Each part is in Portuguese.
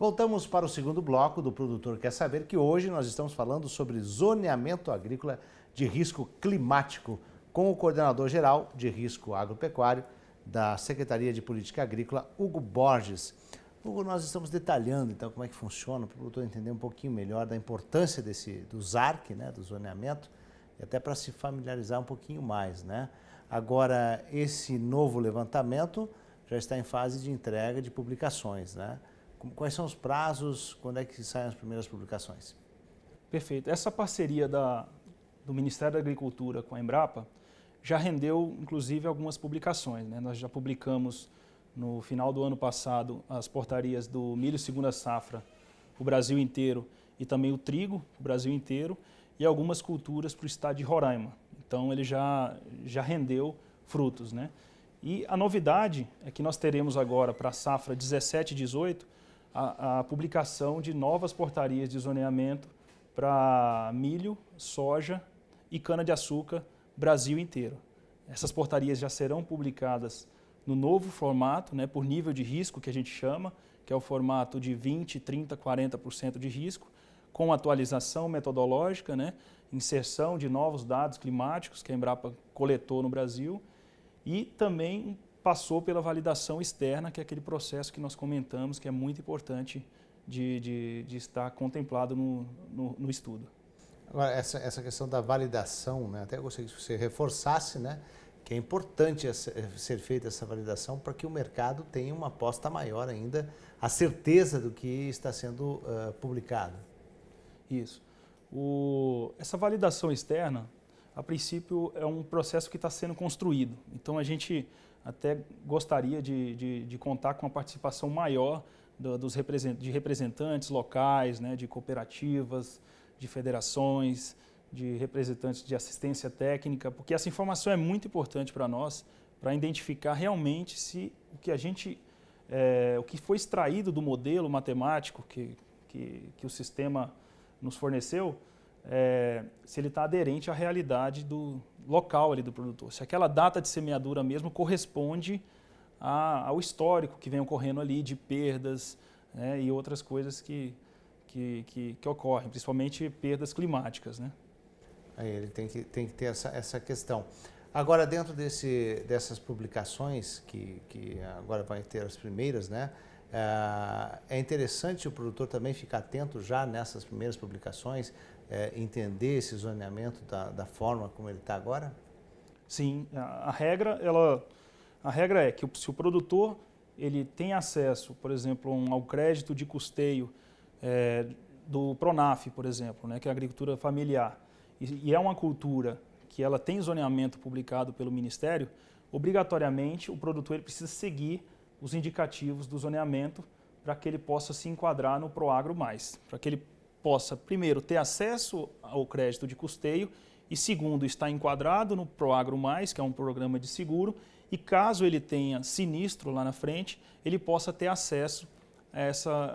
Voltamos para o segundo bloco do Produtor Quer Saber, que hoje nós estamos falando sobre zoneamento agrícola de risco climático, com o coordenador-geral de risco agropecuário da Secretaria de Política Agrícola, Hugo Borges. Hugo, nós estamos detalhando então como é que funciona, para o produtor entender um pouquinho melhor da importância do ZARC, né, do zoneamento, e até para se familiarizar um pouquinho mais, né? Agora, esse novo levantamento já está em fase de entrega de publicações, né? Quais são os prazos, quando é que saem as primeiras publicações? Perfeito. Essa parceria do Ministério da Agricultura com a Embrapa já rendeu, inclusive, algumas publicações, né? Nós já publicamos, no final do ano passado, as portarias do milho segunda safra, o Brasil inteiro, e também o trigo, o Brasil inteiro, e algumas culturas para o estado de Roraima. Então, ele já rendeu frutos, né? E a novidade é que nós teremos agora, para a safra 17 e 18, a publicação de novas portarias de zoneamento para milho, soja e cana-de-açúcar Brasil inteiro. Essas portarias já serão publicadas no novo formato, né, por nível de risco, que a gente chama, que é o formato de 20%, 30%, 40% de risco, com atualização metodológica, né, inserção de novos dados climáticos que a Embrapa coletou no Brasil e também passou pela validação externa, que é aquele processo que nós comentamos, que é muito importante de estar contemplado no estudo. Agora, essa questão da validação, né, até gostaria que você reforçasse, né, que é importante ser feita essa validação para que o mercado tenha uma aposta maior ainda, a certeza do que está sendo publicado. Isso. Essa validação externa, a princípio, é um processo que está sendo construído. Então, a gente até gostaria de contar com a participação maior de representantes locais, né, de cooperativas, de federações, de representantes de assistência técnica, porque essa informação é muito importante para nós, para identificar realmente se o que foi extraído do modelo matemático que o sistema nos forneceu, se ele está aderente à realidade do local ali do produtor. Se aquela data de semeadura mesmo corresponde ao histórico que vem ocorrendo ali de perdas, né, e outras coisas que ocorrem, principalmente perdas climáticas, né? Aí ele tem que ter essa questão. Agora, dentro dessas publicações, que agora vai ter as primeiras, né? É interessante o produtor também ficar atento já nessas primeiras publicações, entender esse zoneamento da forma como ele está agora? Sim, a regra é que se o produtor ele tem acesso, por exemplo, ao crédito de custeio do Pronaf, por exemplo, né, que é a agricultura familiar, e é uma cultura que ela tem zoneamento publicado pelo Ministério, obrigatoriamente o produtor ele precisa seguir os indicativos do zoneamento para que ele possa se enquadrar no Proagro+, para que ele possa, primeiro, ter acesso ao crédito de custeio e, segundo, estar enquadrado no Proagro+, que é um programa de seguro, e caso ele tenha sinistro lá na frente, ele possa ter acesso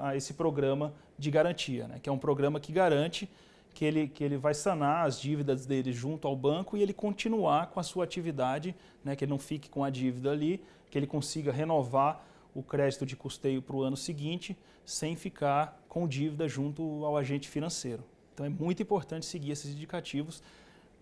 a esse programa de garantia, né, que é um programa que garante que ele vai sanar as dívidas dele junto ao banco e ele continuar com a sua atividade, né, que ele não fique com a dívida ali, que ele consiga renovar o crédito de custeio para o ano seguinte sem ficar com dívida junto ao agente financeiro. Então é muito importante seguir esses indicativos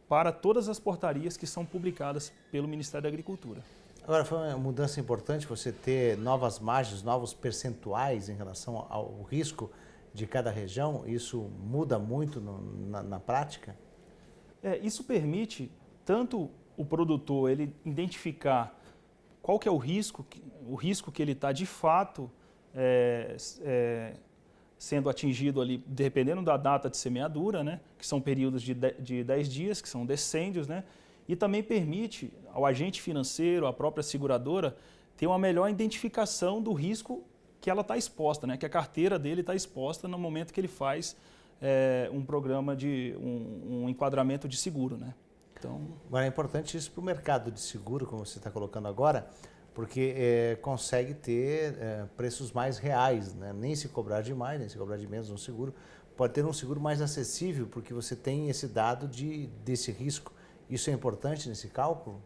para todas as portarias que são publicadas pelo Ministério da Agricultura. Agora, foi uma mudança importante você ter novas margens, novos percentuais em relação ao risco de cada região? Isso muda muito na prática? Isso permite tanto o produtor ele identificar qual que é o risco que ele está de fato sendo atingido ali, dependendo da data de semeadura, né, que são períodos de 10 dias, que são decênios, né, e também permite ao agente financeiro, à própria seguradora, ter uma melhor identificação do risco que ela está exposta, né, que a carteira dele está exposta no momento que ele faz um programa de um enquadramento de seguro, né. Então, agora é importante isso para o mercado de seguro, como você está colocando agora, porque consegue ter preços mais reais, né? Nem se cobrar de mais, nem se cobrar de menos no seguro. Pode ter um seguro mais acessível, porque você tem esse dado desse risco. Isso é importante nesse cálculo?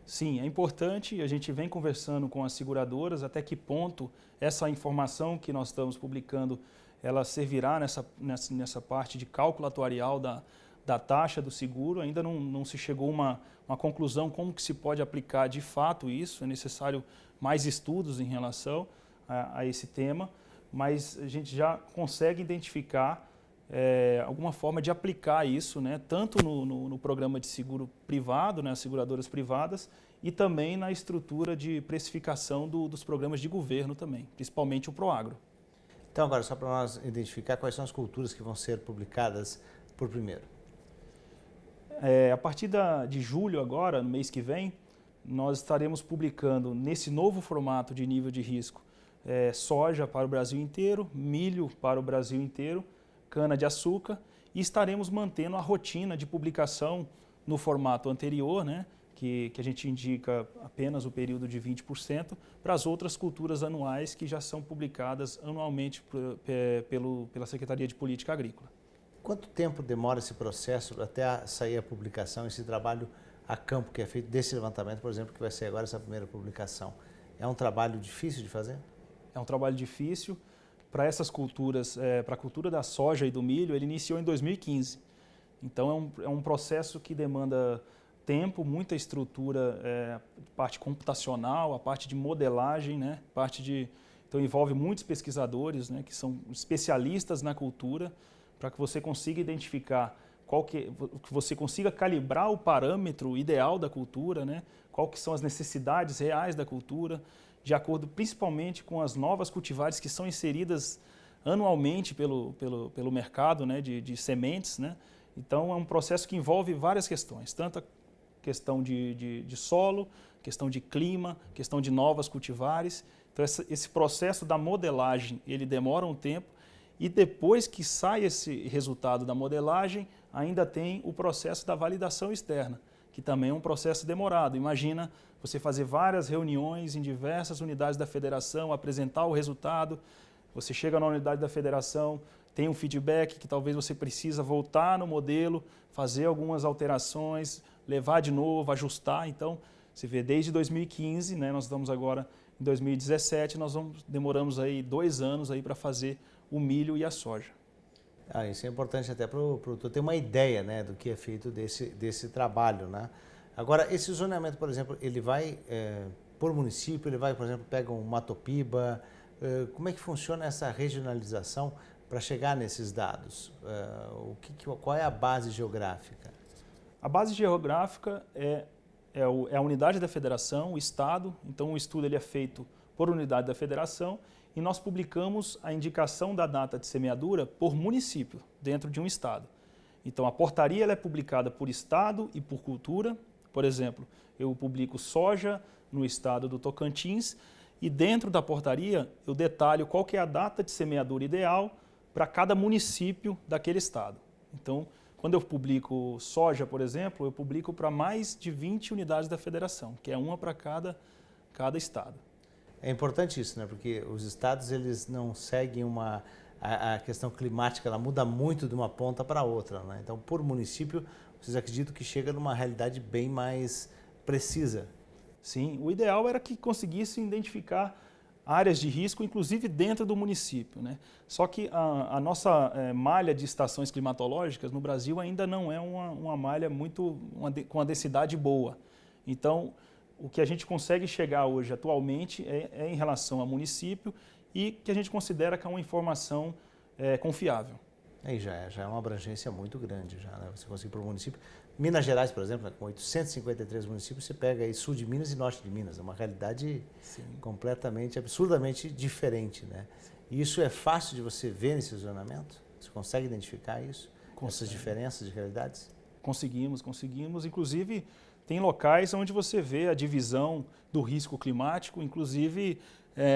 Sim, é importante, a gente vem conversando com as seguradoras até que ponto essa informação que nós estamos publicando, ela servirá nessa parte de cálculo atuarial da taxa do seguro. Ainda não se chegou a uma conclusão como que se pode aplicar de fato isso, é necessário mais estudos em relação a esse tema, mas a gente já consegue identificar alguma forma de aplicar isso, né, tanto no programa de seguro privado, né, as seguradoras privadas, e também na estrutura de precificação dos programas de governo também, principalmente o Proagro. Então agora, só para nós identificar quais são as culturas que vão ser publicadas por primeiro. A partir de julho agora, no mês que vem, nós estaremos publicando nesse novo formato de nível de risco soja para o Brasil inteiro, milho para o Brasil inteiro, cana-de-açúcar, e estaremos mantendo a rotina de publicação no formato anterior, né, que a gente indica apenas o período de 20%, para as outras culturas anuais que já são publicadas anualmente pela Secretaria de Política Agrícola. Quanto tempo demora esse processo até sair a publicação, esse trabalho a campo que é feito desse levantamento, por exemplo, que vai ser agora essa primeira publicação? É um trabalho difícil de fazer? É um trabalho difícil. Para essas culturas, para a cultura da soja e do milho, ele iniciou em 2015. Então é um processo que demanda tempo, muita estrutura, parte computacional, a parte de modelagem, né, então envolve muitos pesquisadores, né, que são especialistas na cultura, para que você consiga identificar que você consiga calibrar o parâmetro ideal da cultura, né, qual que são as necessidades reais da cultura, de acordo principalmente com as novas cultivares que são inseridas anualmente pelo mercado, né, de sementes, né. Então é um processo que envolve várias questões, tanto a questão de solo, questão de clima, questão de novas cultivares. Então esse processo da modelagem, ele demora um tempo, e depois que sai esse resultado da modelagem, ainda tem o processo da validação externa, que também é um processo demorado. Imagina você fazer várias reuniões em diversas unidades da federação, apresentar o resultado, você chega na unidade da federação, tem um feedback que talvez você precisa voltar no modelo, fazer algumas alterações, levar de novo, ajustar. Então, você vê, desde 2015, né, nós estamos agora em 2017, demoramos aí 2 anos aí para fazer o milho e a soja. Isso é importante até para o produtor ter uma ideia, né, do que é feito desse trabalho, né? Agora, esse zoneamento, por exemplo, ele vai por município, ele vai, por exemplo, pega um Matopiba, como é que funciona essa regionalização para chegar nesses dados? Qual é a base geográfica? A base geográfica é a unidade da federação, o estado. Então o estudo ele é feito por unidade da federação e nós publicamos a indicação da data de semeadura por município, dentro de um estado. Então a portaria ela é publicada por estado e por cultura. Por exemplo, eu publico soja no estado do Tocantins e dentro da portaria eu detalho qual que é a data de semeadura ideal para cada município daquele estado. Então, quando eu publico soja, por exemplo, eu publico para mais de 20 unidades da federação, que é uma para cada estado. É importante isso, né? Porque os estados eles não seguem a questão climática, ela muda muito de uma ponta para outra, né? Então, por município, vocês acreditam que chega numa realidade bem mais precisa? Sim, o ideal era que conseguissem identificar áreas de risco, inclusive dentro do município, né? Só que a nossa malha de estações climatológicas no Brasil ainda não é uma malha com a densidade boa. Então, o que a gente consegue chegar hoje atualmente é em relação ao município e que a gente considera que é uma informação confiável. Aí já é uma abrangência muito grande, já, né? Você consegue para o município. Minas Gerais, por exemplo, né, com 853 municípios, você pega aí sul de Minas e norte de Minas. É uma realidade completamente, absurdamente diferente, né? E isso é fácil de você ver nesse zoneamento? Você consegue identificar isso? Essas diferenças de realidades? Conseguimos. Inclusive, tem locais onde você vê a divisão do risco climático, inclusive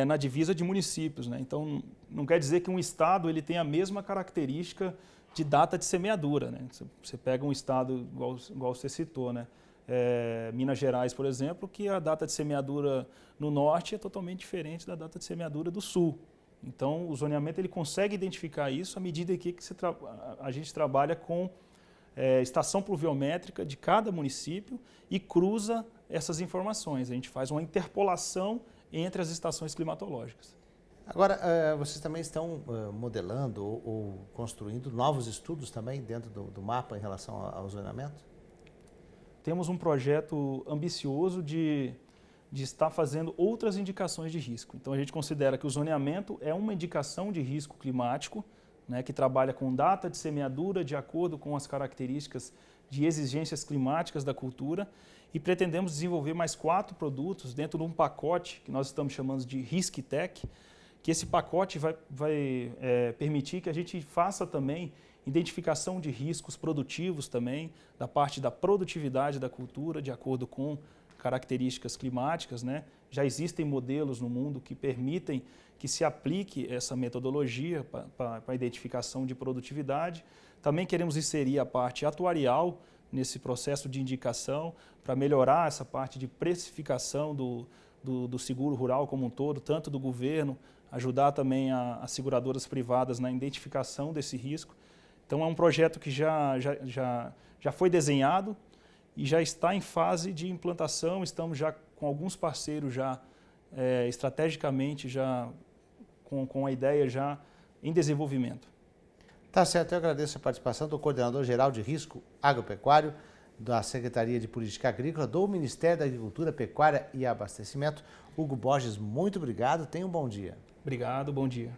na divisa de municípios, né? Então, não quer dizer que um estado ele tem a mesma característica de data de semeadura, né? Você pega um estado igual você citou, né? Minas Gerais, por exemplo, que a data de semeadura no norte é totalmente diferente da data de semeadura do sul. Então, o zoneamento ele consegue identificar isso à medida que a gente trabalha com estação pluviométrica de cada município e cruza essas informações. A gente faz uma interpolação entre as estações climatológicas. Agora, vocês também estão modelando ou construindo novos estudos também dentro do mapa em relação ao zoneamento? Temos um projeto ambicioso de estar fazendo outras indicações de risco. Então, a gente considera que o zoneamento é uma indicação de risco climático, né, que trabalha com data de semeadura de acordo com as características de exigências climáticas da cultura, e pretendemos desenvolver mais 4 produtos dentro de um pacote que nós estamos chamando de RiskTech, que esse pacote vai permitir que a gente faça também identificação de riscos produtivos também, da parte da produtividade da cultura, de acordo com características climáticas, né? Já existem modelos no mundo que permitem que se aplique essa metodologia para a identificação de produtividade. Também queremos inserir a parte atuarial nesse processo de indicação para melhorar essa parte de precificação do seguro rural como um todo, tanto do governo, ajudar também as seguradoras privadas na identificação desse risco. Então é um projeto que já foi desenhado e já está em fase de implantação. Estamos já com alguns parceiros já estrategicamente já com a ideia já em desenvolvimento. Tá certo, eu agradeço a participação do Coordenador-Geral de Risco Agropecuário da Secretaria de Política Agrícola do Ministério da Agricultura, Pecuária e Abastecimento, Hugo Borges. Muito obrigado, tenha um bom dia. Obrigado, bom dia.